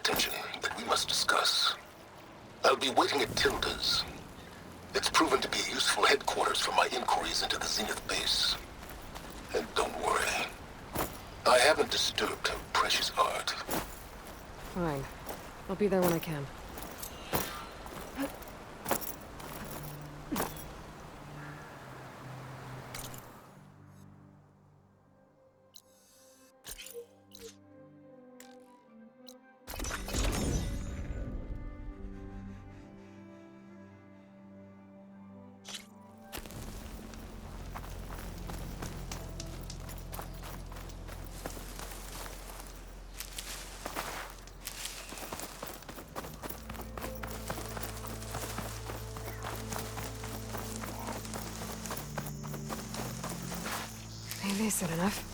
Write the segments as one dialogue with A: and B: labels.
A: attention that we must discuss. I'll be waiting at Tilda's. It's proven to be a useful headquarters for my inquiries into the Zenith base. And don't worry, I haven't disturbed her precious art.
B: Fine. I'll be there when I can. Maybe this is enough.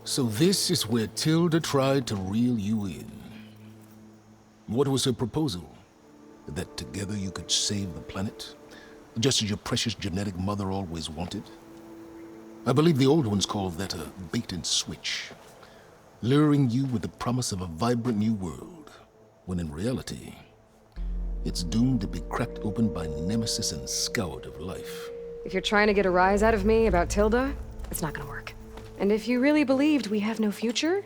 A: So this is where Tilda tried to reel you in. What was her proposal? That together you could save the planet? Just as your precious genetic mother always wanted? I believe the old ones called that a bait and switch. Luring you with the promise of a vibrant new world, when in reality, it's doomed to be cracked open by Nemesis and scoured of life.
B: If you're trying to get a rise out of me about Tilda, it's not gonna work. And if you really believed we have no future,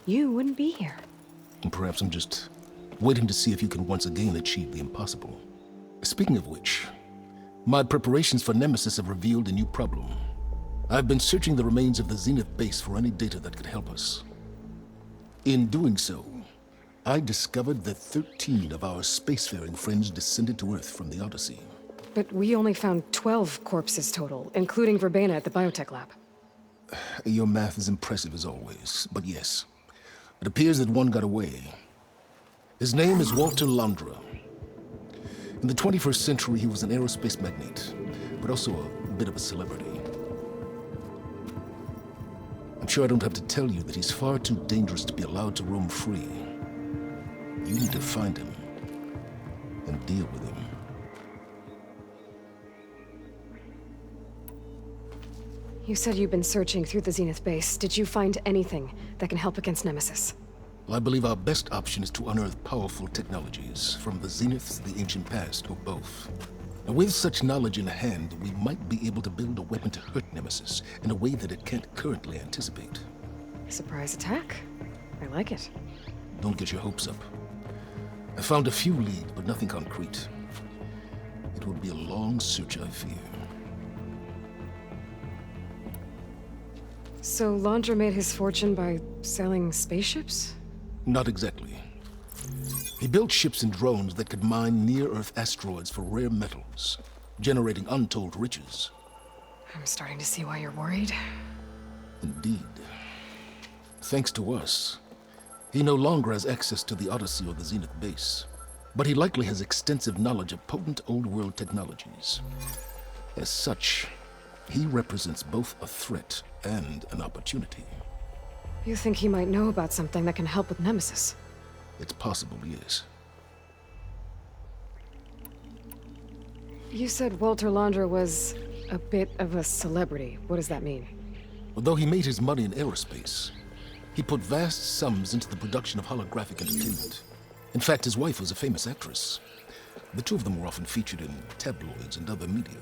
B: you wouldn't be here.
A: And perhaps I'm just waiting to see if you can once again achieve the impossible. Speaking of which, my preparations for Nemesis have revealed a new problem. I've been searching the remains of the Zenith base for any data that could help us. In doing so, I discovered that 13 of our spacefaring friends descended to Earth from the Odyssey.
B: But we only found 12 corpses total, including Verbena at the biotech lab.
A: Your math is impressive as always, but yes, it appears that one got away. His name is Walter Londra. In the 21st century, he was an aerospace magnate, but also a bit of a celebrity. I'm sure I don't have to tell you that he's far too dangerous to be allowed to roam free. You need to find him and deal with him.
B: You said you've been searching through the Zenith base. Did you find anything that can help against Nemesis?
A: Well, I believe our best option is to unearth powerful technologies from the Zeniths, the ancient past, or both. Now, with such knowledge in hand, we might be able to build a weapon to hurt Nemesis in a way that it can't currently anticipate.
B: Surprise attack? I like it.
A: Don't get your hopes up. I found a few leads, but nothing concrete. It would be a long search, I fear.
B: So Londra made his fortune by selling spaceships?
A: Not exactly. He built ships and drones that could mine near-Earth asteroids for rare metals, generating untold riches.
B: I'm starting to see why you're worried.
A: Indeed. Thanks to us, he no longer has access to the Odyssey or the Zenith base, but he likely has extensive knowledge of potent old-world technologies. As such, he represents both a threat and an opportunity.
B: You think he might know about something that can help with Nemesis?
A: It's possible, yes.
B: You said Walter Londra was a bit of a celebrity. What does that mean?
A: Although he made his money in aerospace, he put vast sums into the production of holographic entertainment. In fact, his wife was a famous actress. The two of them were often featured in tabloids and other media.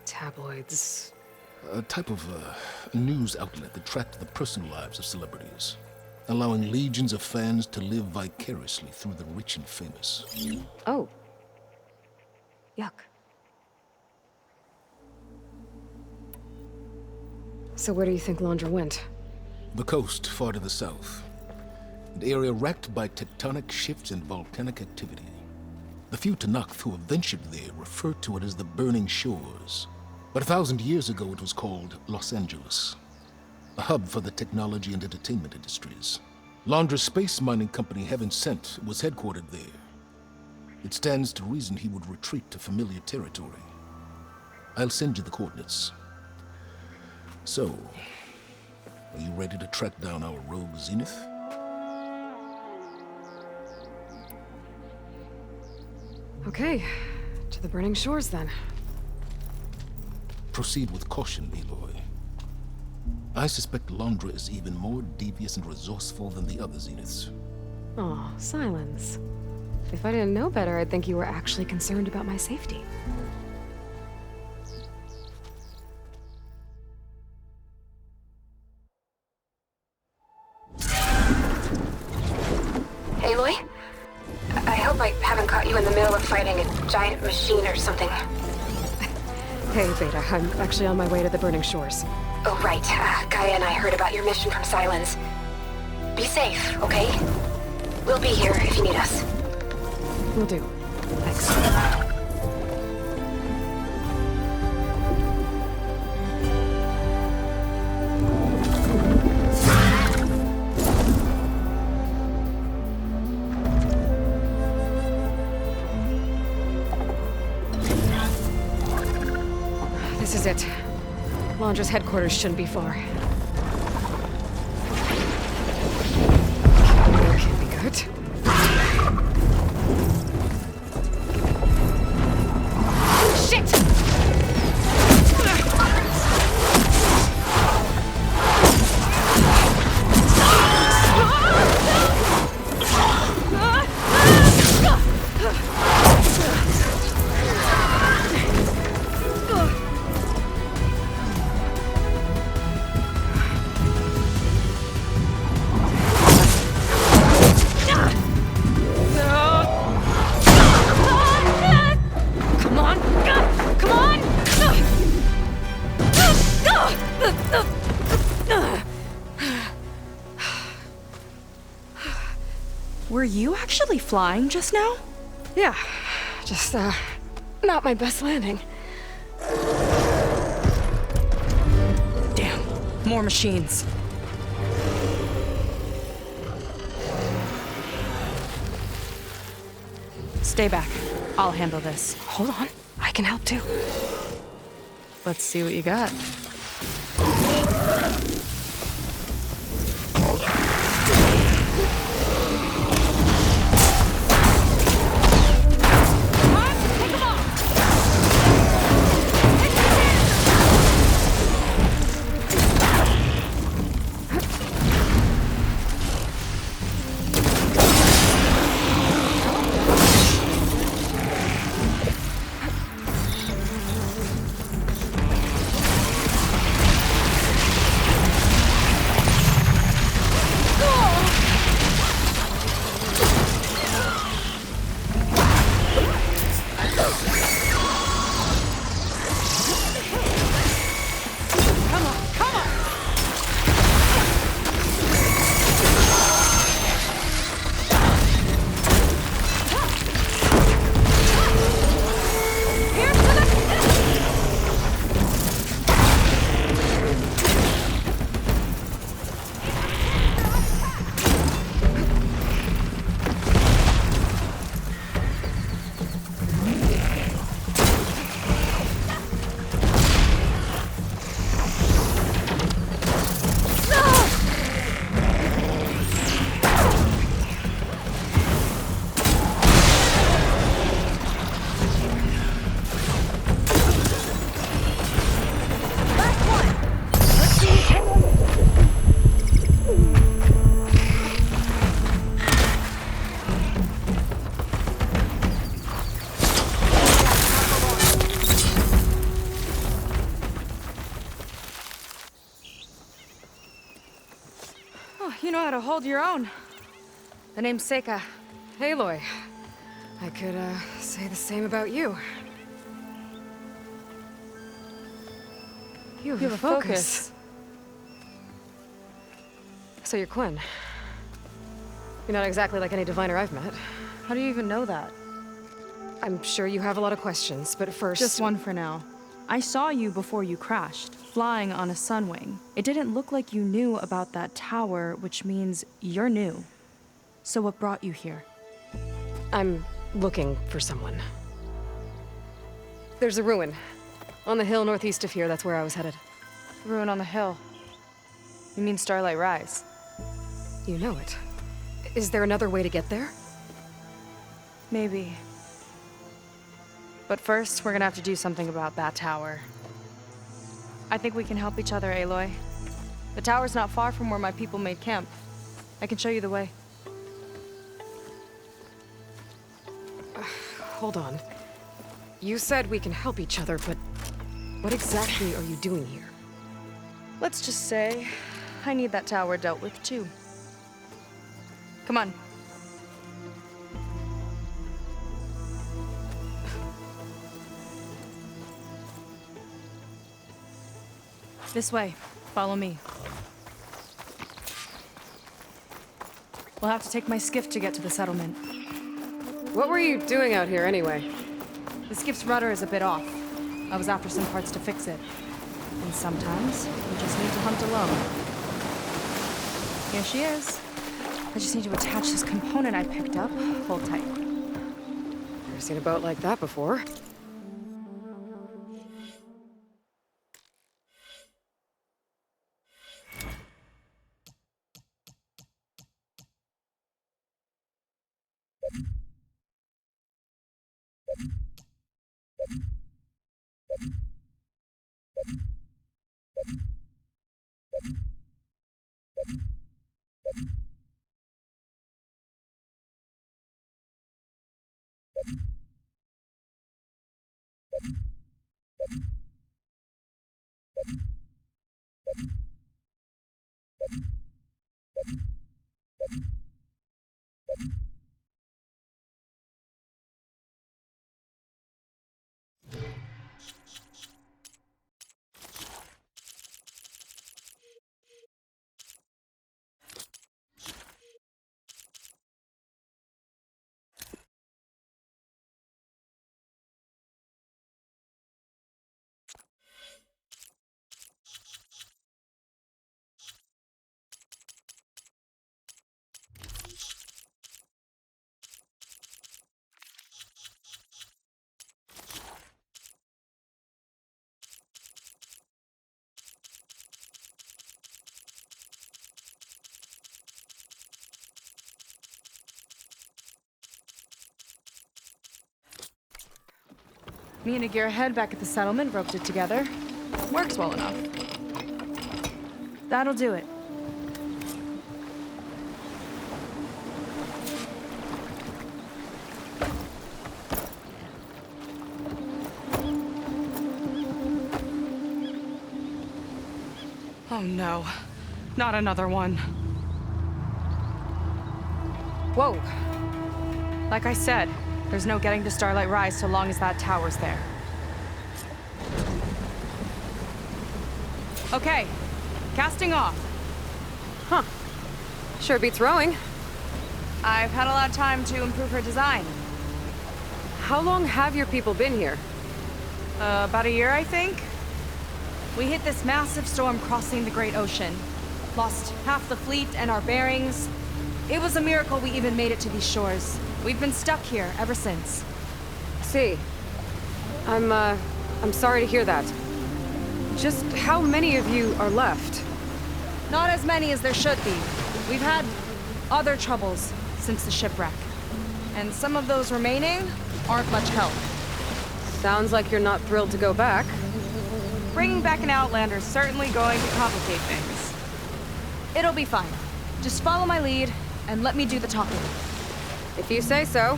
B: Tabloids?
A: A type of news outlet that tracked the personal lives of celebrities, allowing legions of fans to live vicariously through the rich and famous.
B: Oh. Yuck. So where do you think Londra went?
A: The coast, far to the south. An area racked by tectonic shifts and volcanic activity. The few Tenakth who have ventured there refer to it as the Burning Shores. But 1,000 years ago it was called Los Angeles, a hub for the technology and entertainment industries. Londra's space mining company Heaven Sent was headquartered there. It stands to reason he would retreat to familiar territory. I'll send you the coordinates. So, are you ready to track down our rogue Zenith?
B: Okay, to the Burning Shores then.
A: Proceed with caution, Aloy. I suspect Londra is even more devious and resourceful than the other Zeniths.
B: Oh, Silence. If I didn't know better, I'd think you were actually concerned about my safety.
C: Aloy? I hope I haven't caught you in the middle of fighting a giant machine or something.
B: Hey, Beta, I'm actually on my way to the Burning Shores.
C: Oh, right. Gaia and I heard about your mission from Silence. Be safe, okay? We'll be here if you need us.
B: Will do. Thanks. This is it. Londra's headquarters shouldn't be far. That can't be good. Shit!
D: Were you actually flying just now?
B: Yeah, just, not my best landing.
D: Damn, more machines. Stay back. I'll handle this.
B: Hold on, I can help too.
D: Let's see what you got. You know how to hold your own. The name's Seika.
B: Aloy. I could, say the same about you. You have a focus. So you're Quinn. You're not exactly like any diviner I've met.
D: How do you even know that?
B: I'm sure you have a lot of questions, but first...
D: Just one for now. I saw you before you crashed, flying on a Sunwing. It didn't look like you knew about that tower, which means you're new. So what brought you here?
B: I'm looking for someone. There's a ruin. On the hill northeast of here, that's where I was headed.
D: Ruin on the hill. You mean Starlight Rise?
B: You know it. Is there another way to get there?
D: Maybe. But first, we're gonna have to do something about that tower. I think we can help each other, Aloy. The tower's not far from where my people made camp. I can show you the way.
B: Hold on. You said we can help each other, but what exactly are you doing here?
D: Let's just say, I need that tower dealt with too. Come on. This way. Follow me. We'll have to take my skiff to get to the settlement.
B: What were you doing out here anyway?
D: The skiff's rudder is a bit off. I was after some parts to fix it. And sometimes, you just need to hunt alone. Here she is. I just need to attach this component I picked up. Hold tight.
B: Never seen a boat like that before.
D: Me and a gearhead back at the settlement roped it together. Works well enough. That'll do it. Oh no, not another one.
B: Whoa!
D: Like I said, there's no getting to Starlight Rise so long as that tower's there. Okay, casting off.
B: Huh. Sure beats rowing.
D: I've had a lot of time to improve her design.
B: How long have your people been here?
D: About a year, I think. We hit this massive storm crossing the Great Ocean. Lost half the fleet and our bearings. It was a miracle we even made it to these shores. We've been stuck here ever since.
B: See. I'm sorry to hear that. Just how many of you are left?
D: Not as many as there should be. We've had other troubles since the shipwreck. And some of those remaining aren't much help.
B: Sounds like you're not thrilled to go back.
D: Bringing back an Outlander's certainly going to complicate things. It'll be fine. Just follow my lead and let me do the talking.
B: If you say so.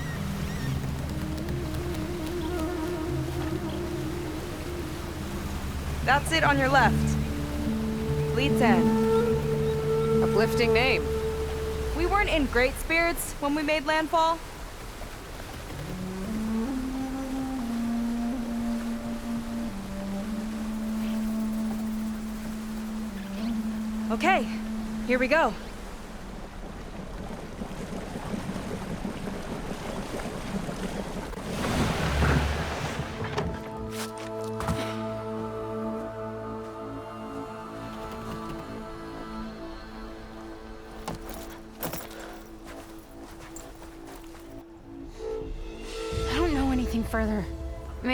D: That's it on your left. Fleet's End.
B: Uplifting name.
D: We weren't in great spirits when we made landfall. Okay, here we go.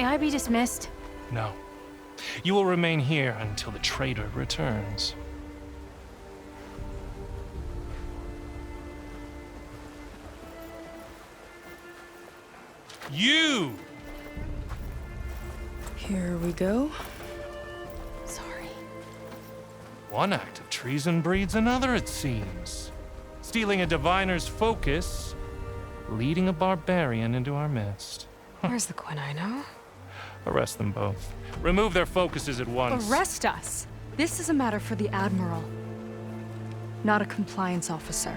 E: May I be dismissed?
F: No. You will remain here until the traitor returns. You!
E: Here we go. Sorry.
F: One act of treason breeds another, it seems. Stealing a diviner's focus, leading a barbarian into our midst.
B: Where's the Quinino?
F: Arrest them both. Remove their focuses at once.
D: Arrest us! This is a matter for the Admiral, not a compliance officer.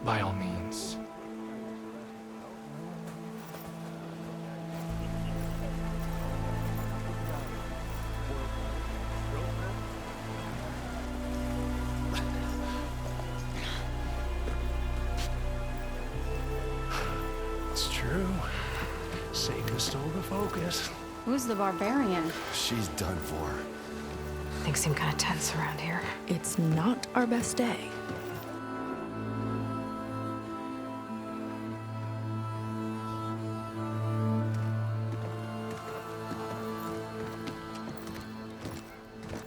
F: By all means. It's true. Seika stole the focus.
E: Who's the barbarian?
G: She's done for.
B: Things seem kind of tense around here.
E: It's not our best day.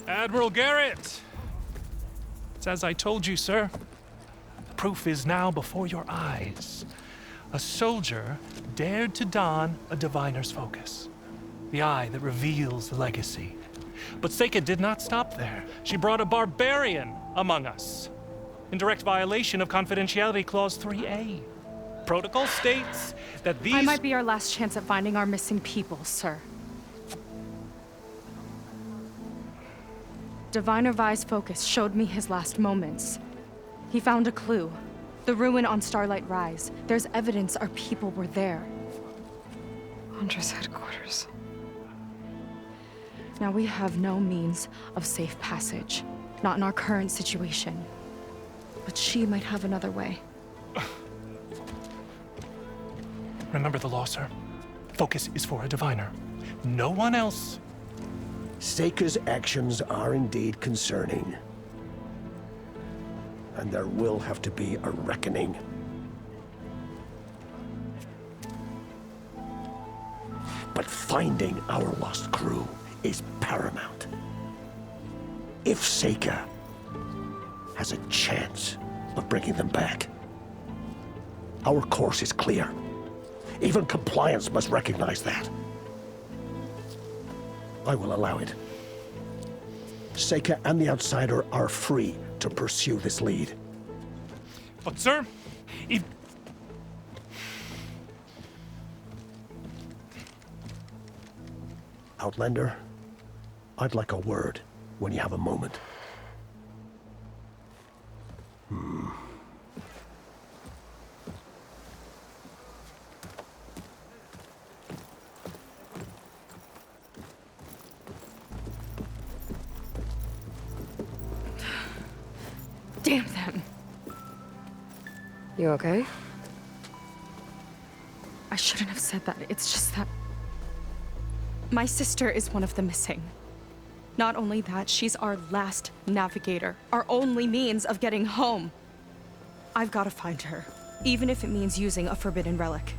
F: Admiral Garrett! It's as I told you, sir. The proof is now before your eyes. A soldier dared to don a diviner's focus. The eye that reveals the legacy. But Seika did not stop there. She brought a barbarian among us. In direct violation of Confidentiality Clause 3A. Protocol states that these...
D: I might be our last chance at finding our missing people, sir. Diviner Vi's focus showed me his last moments. He found a clue. The ruin on Starlight Rise. There's evidence our people were there.
B: Hunter's headquarters.
D: Now we have no means of safe passage. Not in our current situation. But she might have another way.
F: Remember the law, sir. Focus is for a diviner. No one else.
G: Seika's actions are indeed concerning. And there will have to be a reckoning. But finding our lost crew is paramount. If Seika has a chance of bringing them back, our course is clear. Even compliance must recognize that. I will allow it. Seika and the Outsider are free to pursue this lead.
F: But, sir, if...
G: Outlander, I'd like a word when you have a moment.
D: Damn them.
B: You okay?
D: I shouldn't have said that. It's just that... my sister is one of the missing. Not only that, she's our last navigator. Our only means of getting home. I've got to find her. Even if it means using a forbidden relic.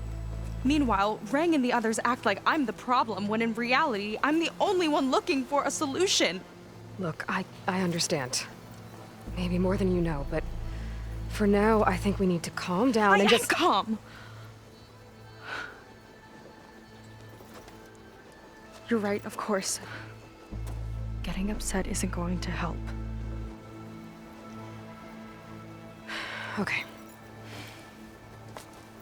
D: Meanwhile, Rang and the others act like I'm the problem, when in reality, I'm the only one looking for a solution.
B: Look, I understand. Maybe more than you know, but for now, I think we need to calm down and
D: I am
B: just...
D: calm. You're right, of course. Getting upset isn't going to help.
B: Okay.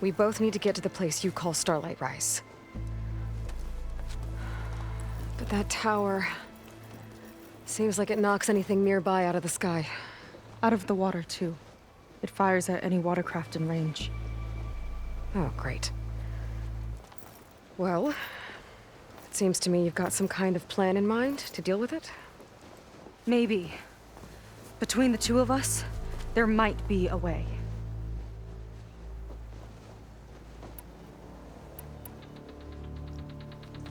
B: We both need to get to the place you call Starlight Rise. But that tower... seems like it knocks anything nearby out of the sky.
D: Out of the water, too. It fires at any watercraft in range.
B: Oh, great. Well, it seems to me you've got some kind of plan in mind to deal with it.
D: Maybe. Between the two of us, there might be a way.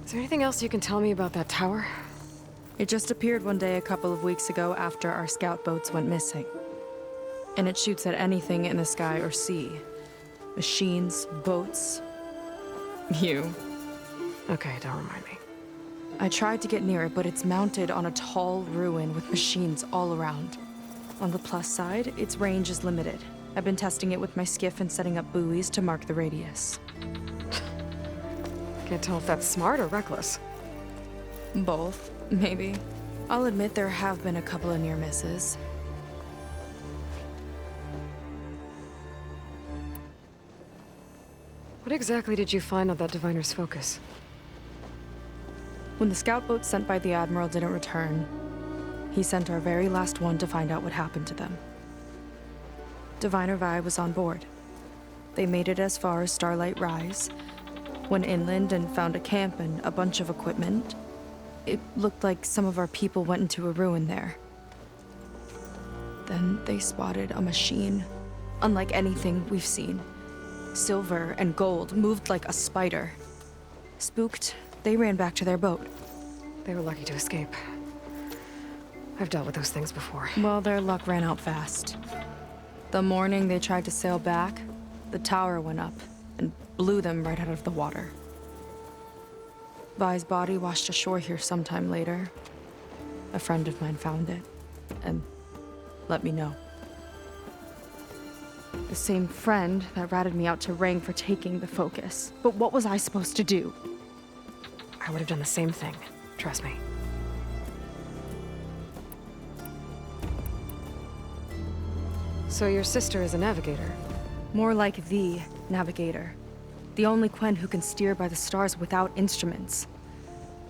B: Is there anything else you can tell me about that tower?
E: It just appeared one day a couple of weeks ago after our scout boats went missing. And it shoots at anything in the sky or sea. Machines, boats. You.
B: Okay, don't remind me.
E: I tried to get near it, but it's mounted on a tall ruin with machines all around. On the plus side, its range is limited. I've been testing it with my skiff and setting up buoys to mark the radius.
B: Can't tell if that's smart or reckless.
E: Both, maybe. I'll admit there have been a couple of near misses.
B: What exactly did you find on that Diviner's Focus?
E: When the scout boat sent by the Admiral didn't return, he sent our very last one to find out what happened to them. Diviner Vi was on board. They made it as far as Starlight Rise, went inland and found a camp and a bunch of equipment. It looked like some of our people went into a ruin there. Then they spotted a machine, unlike anything we've seen. Silver and gold, moved like a spider. Spooked, they ran back to their boat.
B: They were lucky to escape. I've dealt with those things before.
E: Well, their luck ran out fast. The morning they tried to sail back, the tower went up and blew them right out of the water. Vi's body washed ashore here sometime later. A friend of mine found it and let me know. The same friend that ratted me out to Rang for taking the Focus. But what was I supposed to do?
B: I would have done the same thing. Trust me. So your sister is a navigator?
E: More like the navigator. The only Quen who can steer by the stars without instruments.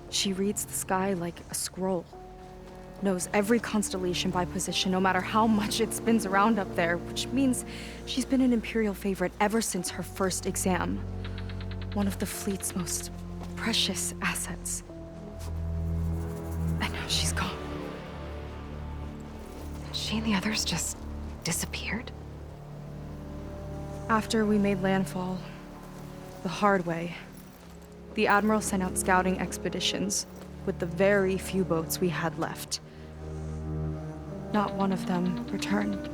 E: She reads the sky like a scroll. Knows every constellation by position, no matter how much it spins around up there, which means she's been an Imperial favorite ever since her first exam. One of the fleet's most precious assets. And now she's gone.
B: She and the others just disappeared?
E: After we made landfall, the hard way, the Admiral sent out scouting expeditions with the very few boats we had left. Not one of them returned.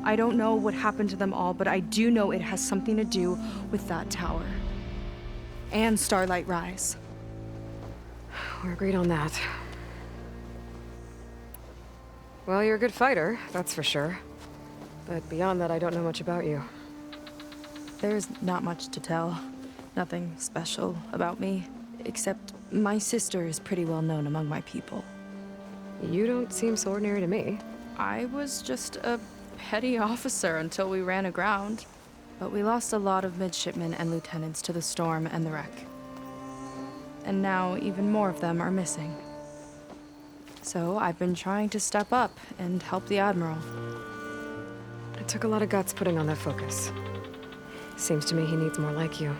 E: I don't know what happened to them all, but I do know it has something to do with that tower. And Starlight Rise.
B: We're agreed on that. Well, you're a good fighter, that's for sure. But beyond that, I don't know much about you.
E: There's not much to tell. Nothing special about me, except my sister is pretty well known among my people.
B: You don't seem so ordinary to me.
E: I was just a petty officer until we ran aground. But we lost a lot of midshipmen and lieutenants to the storm and the wreck. And now even more of them are missing. So I've been trying to step up and help the Admiral.
B: It took a lot of guts putting on that Focus. Seems to me he needs more like you.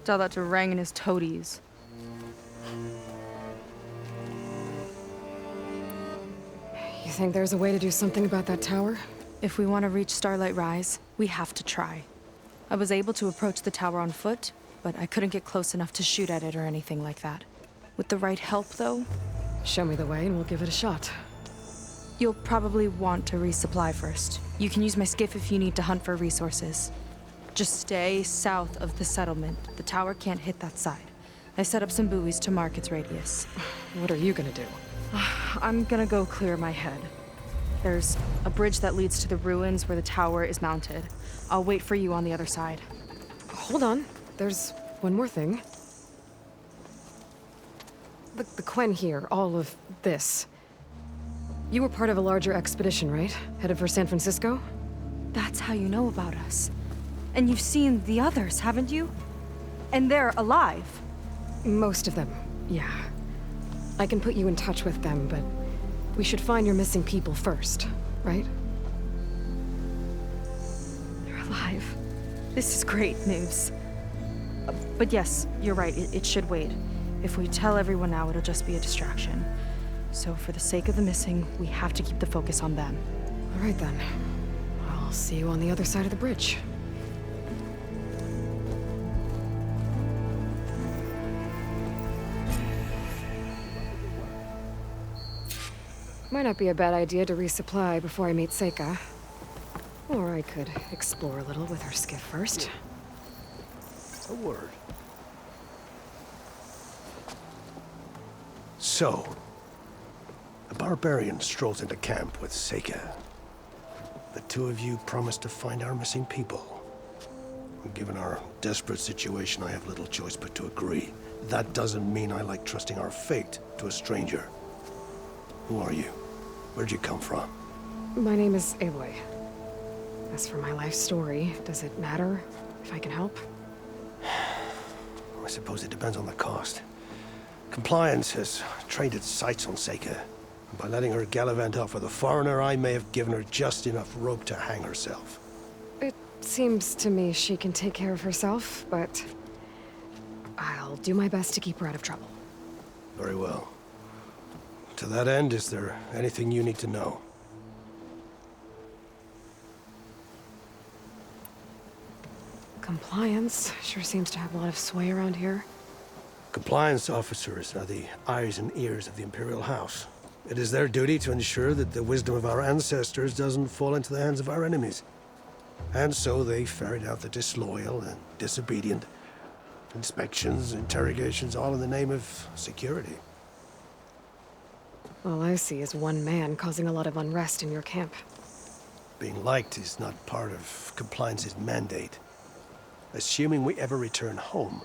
E: Tell that to Rang and his toadies.
B: You think there's a way to do something about that tower?
E: If we want to reach Starlight Rise, we have to try. I was able to approach the tower on foot, but I couldn't get close enough to shoot at it or anything like that. With the right help, though,
B: Show me the way and we'll give it a shot.
E: you'll probably want to resupply first. You can use my skiff if you need to hunt for resources. Just stay south of the settlement. The tower can't hit that side. I set up some buoys to mark its radius.
B: What are you gonna do?
E: I'm gonna go clear my head. There's a bridge that leads to the ruins where the tower is mounted. I'll wait for you on the other side.
B: Hold on. There's one more thing. The Quen here, all of this. You were part of a larger expedition, right? Headed for San Francisco?
E: That's how you know about us. And you've seen the others, haven't you? And they're alive.
B: Most of them, yeah. I can put you in touch with them, but we should find your missing people first, right?
E: They're alive. This is great news. But yes, you're right, it should wait. If we tell everyone now, it'll just be a distraction. So for the sake of the missing, we have to keep the focus on them.
B: All right then. I'll see you on the other side of the bridge. Might not be a bad idea to resupply before I meet Seika. Or I could explore a little with our skiff first.
G: A word. So, a barbarian strolls into camp with Seika. The two of you promised to find our missing people. Given our desperate situation, I have little choice but to agree. That doesn't mean I like trusting our fate to a stranger. Who are you? Where'd you come from?
B: My name is Aloy. As for my life story, does it matter if I can help?
G: I suppose it depends on the cost. Compliance has trained its sights on Seika. By letting her gallivant off with a foreigner, I may have given her just enough rope to hang herself.
B: It seems to me she can take care of herself, but I'll do my best to keep her out of trouble.
G: Very well. To that end, is there anything you need to know?
B: Compliance sure seems to have a lot of sway around here.
G: Compliance officers are the eyes and ears of the Imperial House. It is their duty to ensure that the wisdom of our ancestors doesn't fall into the hands of our enemies. And so they ferret out the disloyal and disobedient. Inspections, interrogations, all in the name of security.
B: All I see is one man causing a lot of unrest in your camp.
G: Being liked is not part of Compliance's mandate. Assuming we ever return home,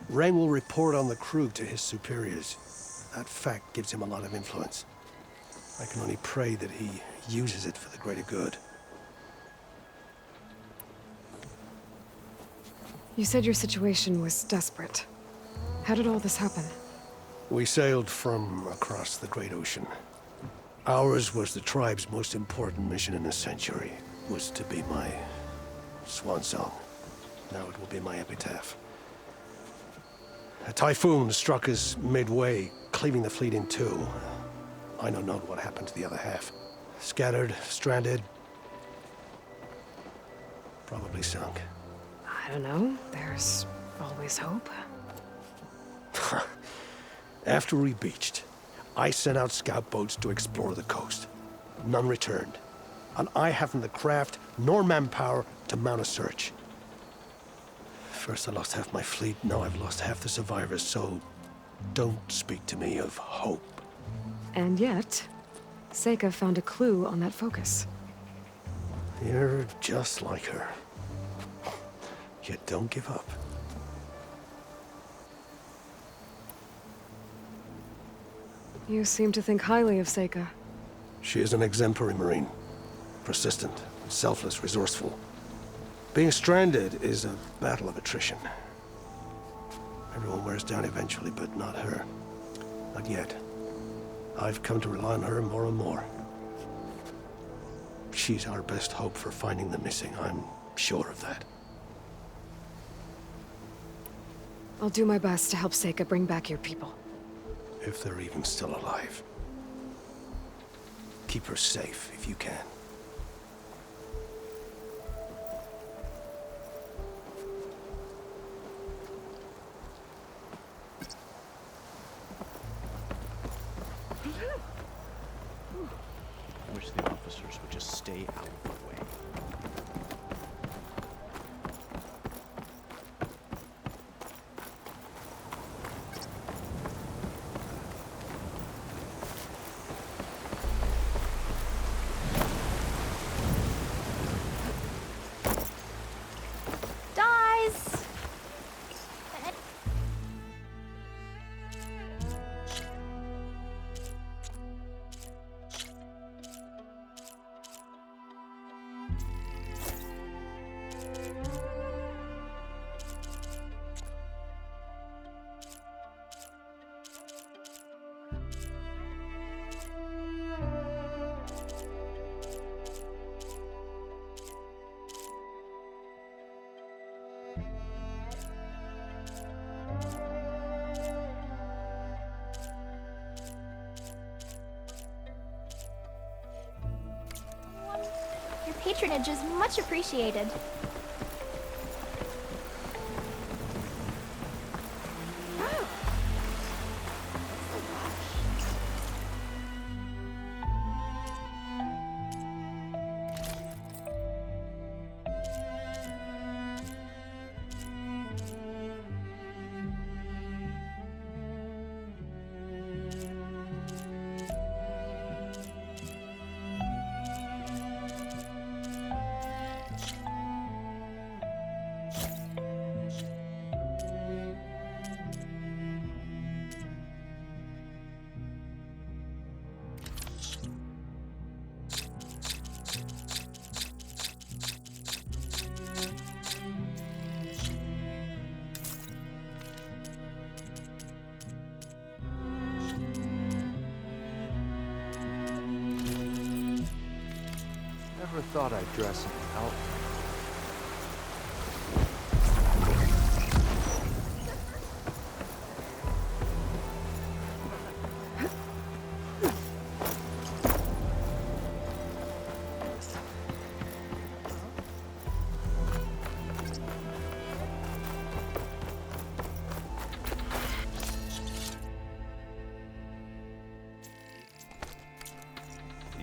G: Rain will report on the crew to his superiors. That fact gives him a lot of influence. I can only pray that he uses it for the greater good.
B: You said your situation was desperate. How did all this happen?
G: We sailed from across the Great Ocean. Ours was the tribe's most important mission in a century. It was to be my swan song. Now it will be my epitaph. A typhoon struck us midway, cleaving the fleet in two. I know not what happened to the other half. Scattered, stranded, probably sunk.
B: I don't know. There's always hope.
G: After we beached, I sent out scout boats to explore the coast. None returned. And I haven't the craft nor manpower to mount a search. First I lost half my fleet, now I've lost half the survivors, so don't speak to me of hope.
B: And yet, Seika found a clue on that focus.
G: You're just like her. Yet don't give up.
B: You seem to think highly of Seika.
G: She is an exemplary Marine. Persistent, selfless, resourceful. Being stranded is a battle of attrition. Everyone wears down eventually, but not her. Not yet. I've come to rely on her more and more. She's our best hope for finding the missing, I'm sure of that.
B: I'll do my best to help Seika bring back your people.
G: If they're even still alive. Keep her safe if you can.
H: I wish the officers would just stay out of the way.
I: Dies! Your patronage is much appreciated.
H: thought I'd dress in an outfit.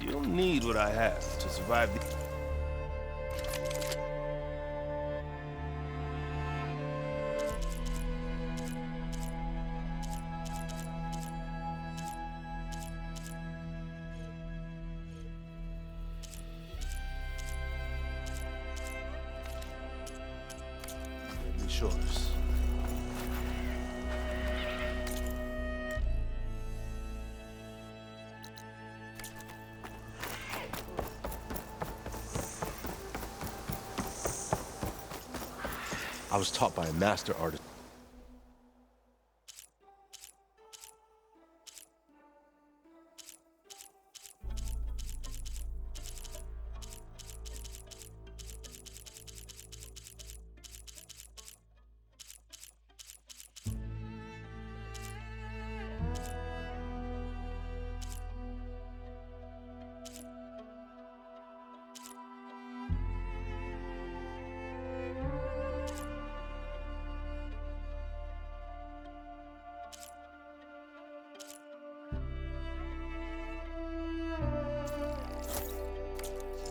J: You'll need what I have to survive the... Deadly Shores. I was taught by a master artist.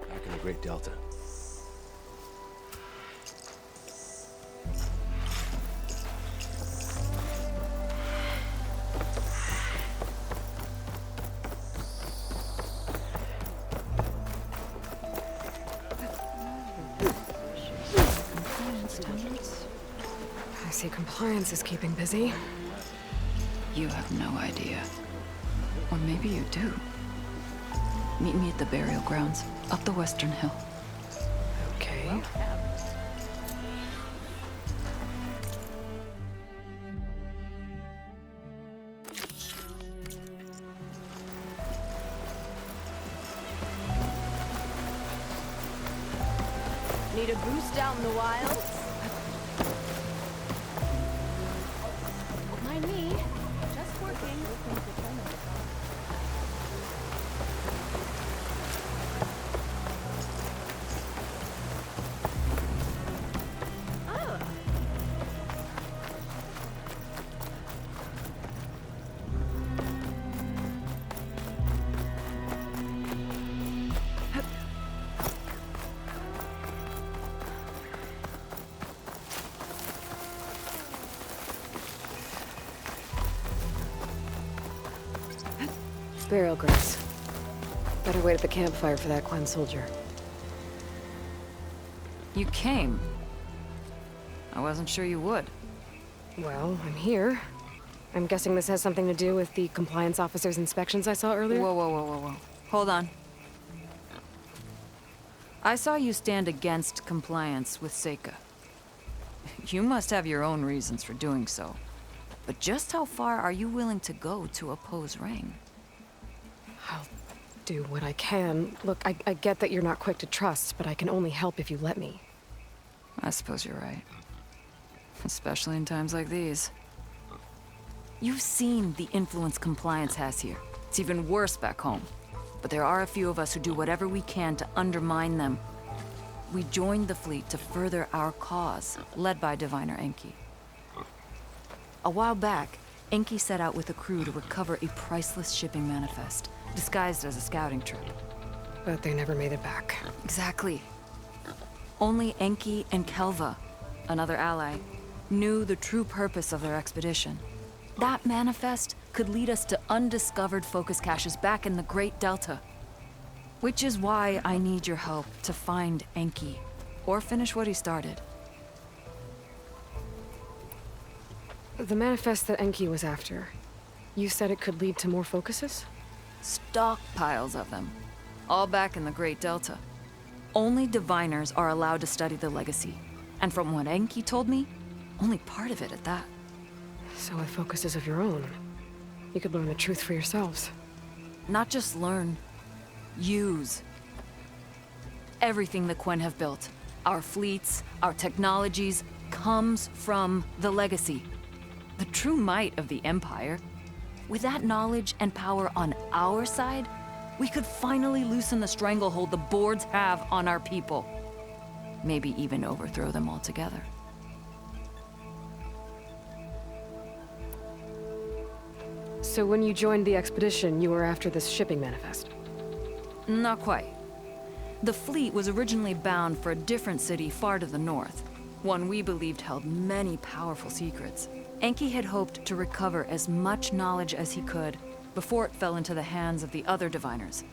J: Back in the Great Delta.
B: I see compliance is keeping busy.
K: You have no idea. Or maybe you do. Meet me at the burial grounds, up the Western Hill.
B: Okay.
D: Need a boost out in the wilds?
I: Mind me. Just working.
B: Burial grounds. Better wait at the campfire for that Quen soldier.
K: You came. I wasn't sure you would.
B: Well, I'm here. I'm guessing this has something to do with the compliance officer's inspections I saw earlier?
K: Whoa, whoa, whoa, whoa, whoa. Hold on. I saw you stand against compliance with Seika. You must have your own reasons for doing so. But just how far are you willing to go to oppose Rang?
B: I'll do what I can. Look, I get that you're not quick to trust, but I can only help if you let me.
K: I suppose you're right. Especially in times like these. You've seen the influence compliance has here. It's even worse back home. But there are a few of us who do whatever we can to undermine them. We joined the fleet to further our cause, led by Diviner Enki. A while back, Enki set out with a crew to recover a priceless shipping manifest, disguised as a scouting trip.
B: But they never made it back.
K: Exactly. Only Enki and Kelva, another ally, knew the true purpose of their expedition. That manifest could lead us to undiscovered focus caches back in the Great Delta. Which is why I need your help to find Enki, or finish what he started.
B: The manifest that Enki was after, you said it could lead to more focuses?
K: Stockpiles of them, all back in the Great Delta. Only diviners are allowed to study the legacy, and from what Enki told me, only part of it at that.
B: So with focuses of your own, you could learn the truth for yourselves.
K: Not just learn, use. Everything the Quen have built, our fleets, our technologies, comes from the legacy. The true might of the Empire. With that knowledge and power on our side, we could finally loosen the stranglehold the boards have on our people. Maybe even overthrow them altogether.
B: So when you joined the expedition, you were after this shipping manifest?
K: Not quite. The fleet was originally bound for a different city far to the north, one we believed held many powerful secrets. Enki had hoped to recover as much knowledge as he could before it fell into the hands of the other diviners.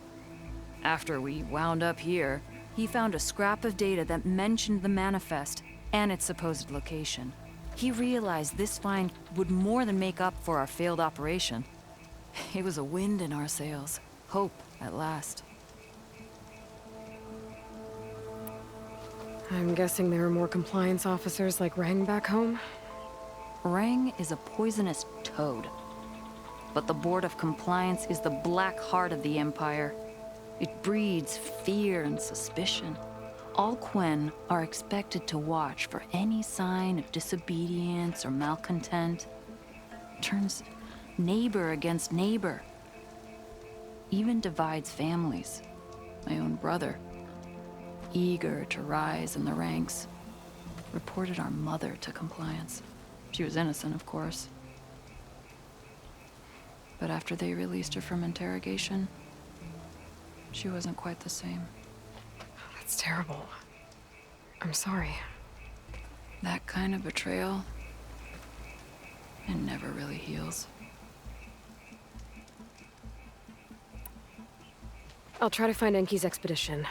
K: After we wound up here, he found a scrap of data that mentioned the manifest and its supposed location. He realized this find would more than make up for our failed operation. It was a wind in our sails. Hope, at last.
B: I'm guessing there are more compliance officers like Rang back home?
K: Rang is a poisonous toad. But the Board of Compliance is the black heart of the Empire. It breeds fear and suspicion. All Quen are expected to watch for any sign of disobedience or malcontent. Turns neighbor against neighbor. Even divides families. My own brother, eager to rise in the ranks, reported our mother to Compliance. She was innocent, of course. But after they released her from interrogation, she wasn't quite the same.
B: That's terrible. I'm sorry.
K: That kind of betrayal, it never really heals.
B: I'll try to find Enki's expedition.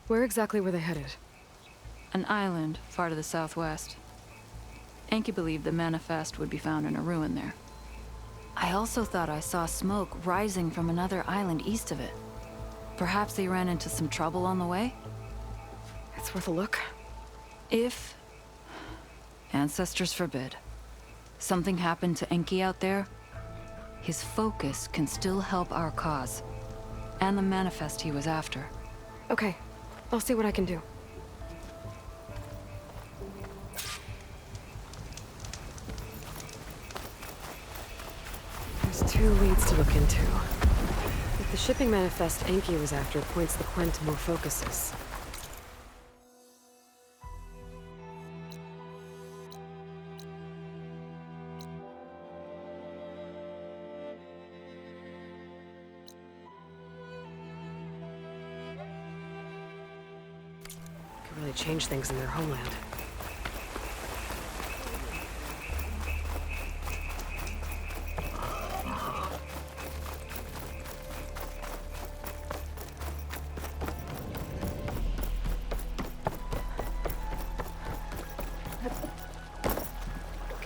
B: Where exactly were they headed?
K: An island far to the southwest. Enki believed the manifest would be found in a ruin there. I also thought I saw smoke rising from another island east of it. Perhaps they ran into some trouble on the way?
B: It's worth a look.
K: If, ancestors forbid, something happened to Enki out there, his focus can still help our cause, and the manifest he was after.
B: Okay, I'll see what I can do. There's 2 leads to look into. If the shipping manifest Enki was after points the Quen to more focuses. Could really change things in their homeland.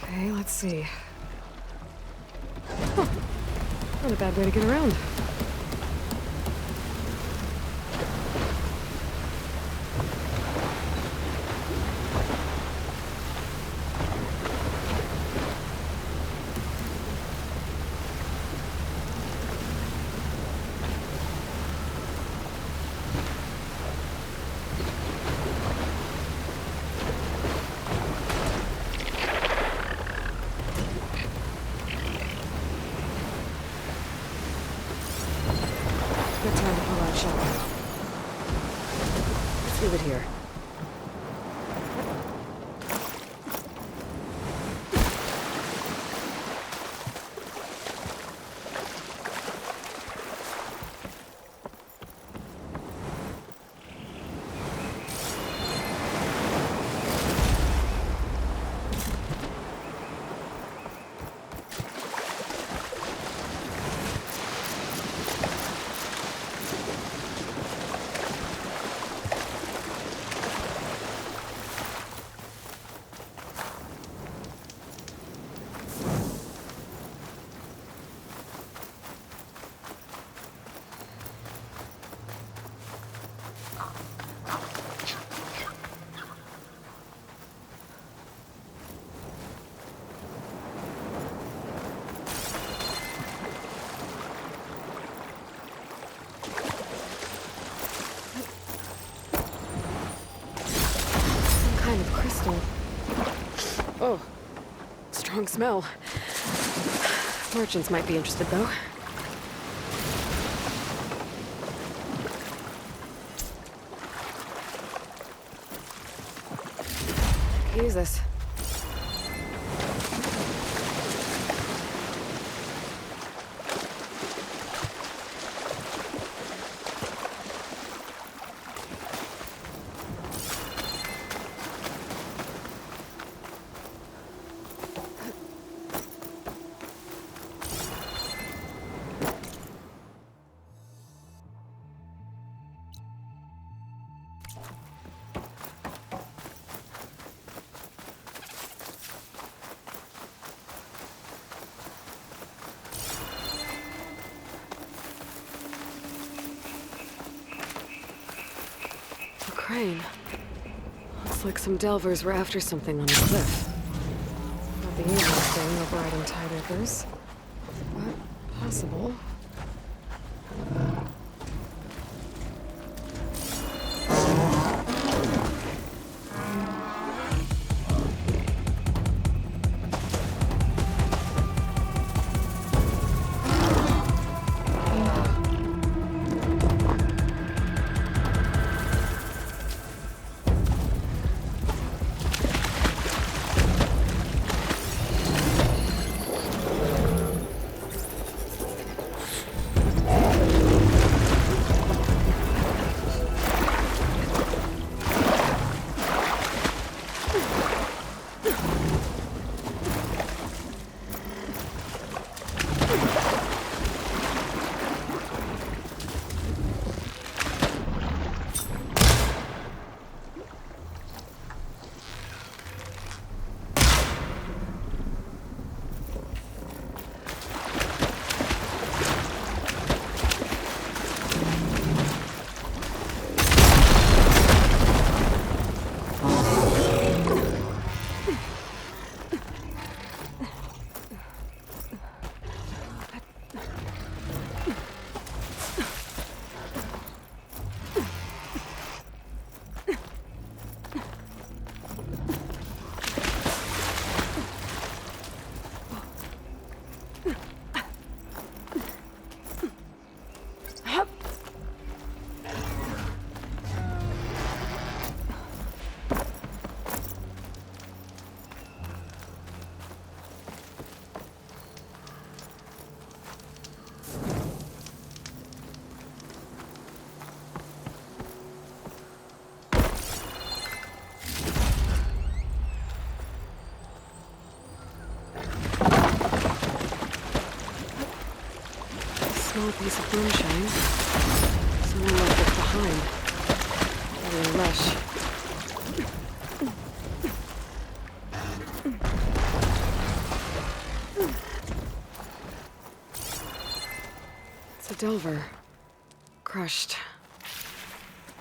B: Okay, let's see. Huh. Not a bad way to get around. Good time to pull out shelter. Let's leave it here. strong smell. Merchants might be interested, though. Use this. Crane. Looks like some delvers were after something on the cliff. Not the usual thing overriding Tideacres, but possible. Small piece of moonshine. Someone left it behind. Probably a rush. It's a delver. Crushed.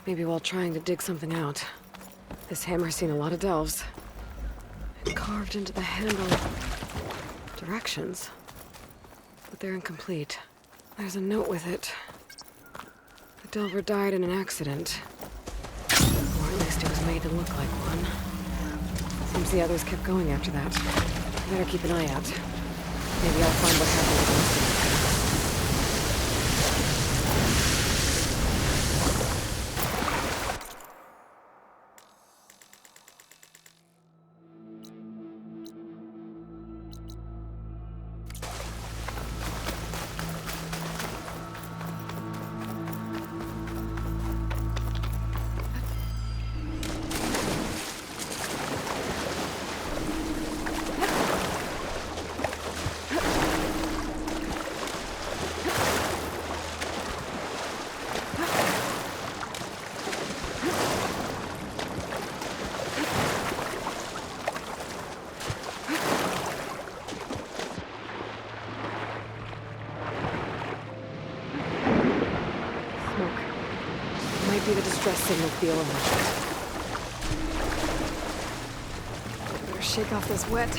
B: Maybe while trying to dig something out. This hammer's seen a lot of delves. And carved into the handle directions. But they're incomplete. There's a note with it. The delver died in an accident. Or at least it was made to look like one. Seems the others kept going after that. Better keep an eye out. Maybe I'll find what happened with the rest of these guys. Be the distress signal Theo mentioned. Better shake off this wet.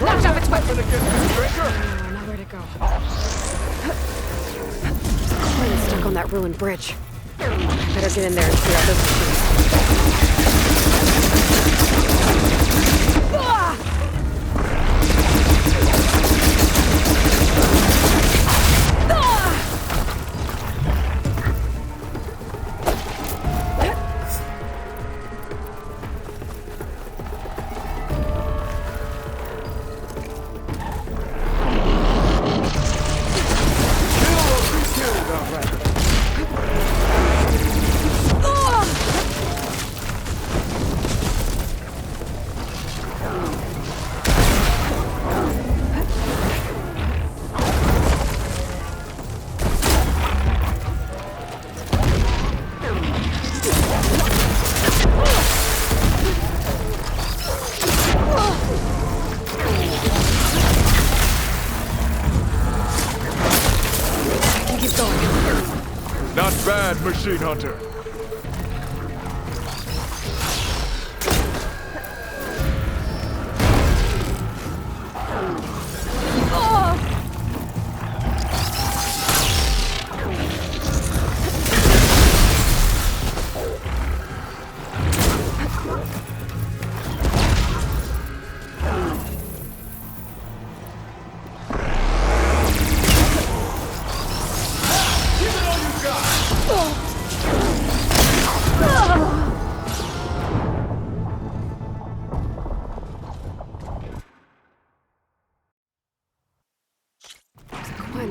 B: Knocked off its weapon! Now where'd it go? There's a coin stuck on that ruined bridge. Better get in there and clear out those machines.
L: Not bad, Machine Hunter.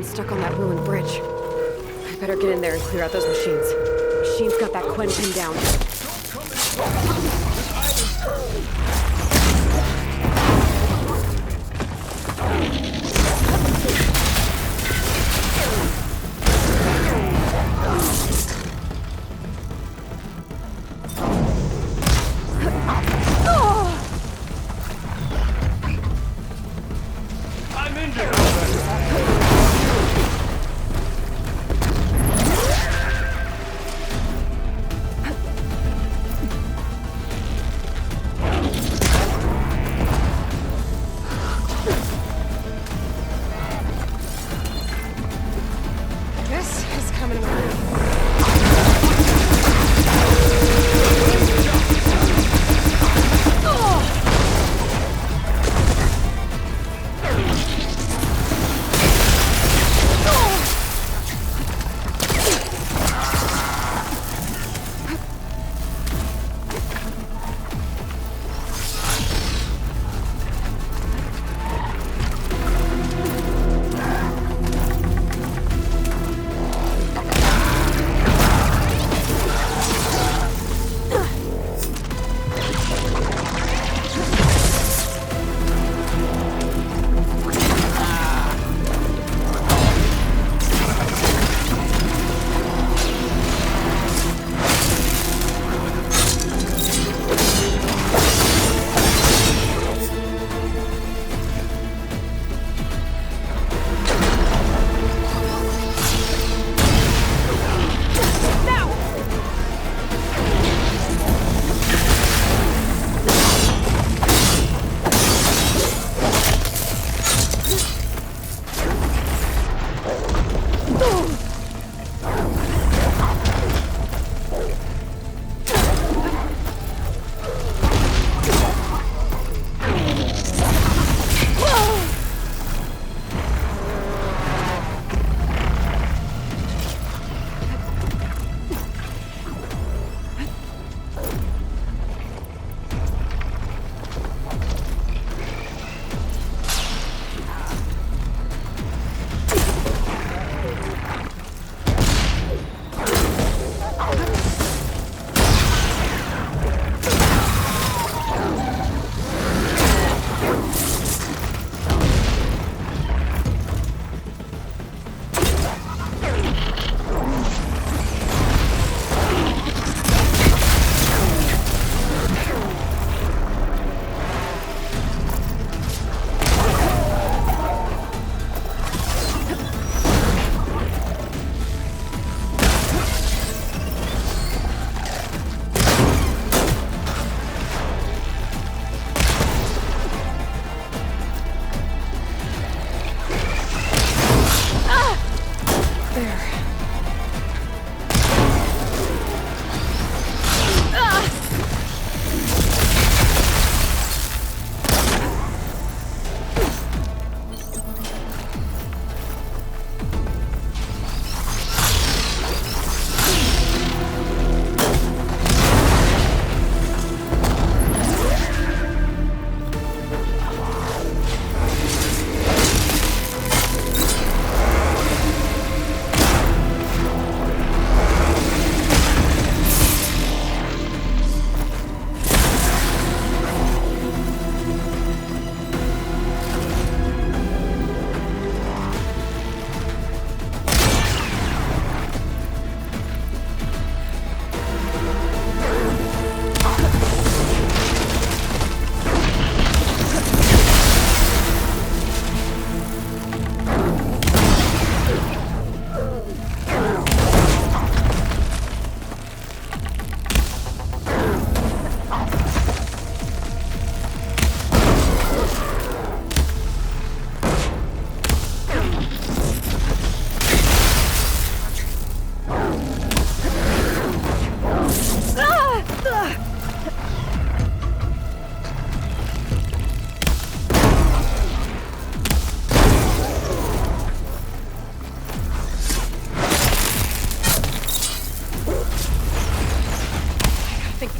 B: Stuck on that ruined bridge. I better get in there and clear out those machines. Machine's got that Quen pinned down.
L: I'm injured.
B: This is coming around.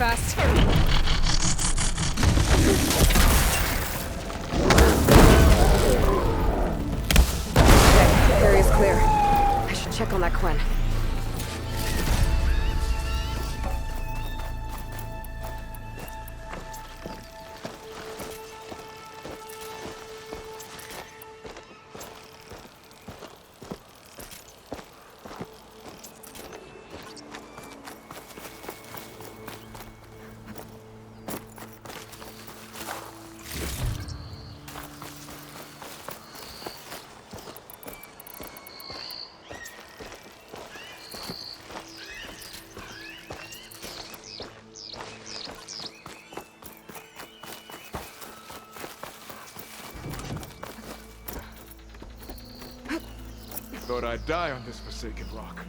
B: fast. Okay, area's clear. I should check on that Quen.
L: Thought I'd die on this forsaken rock.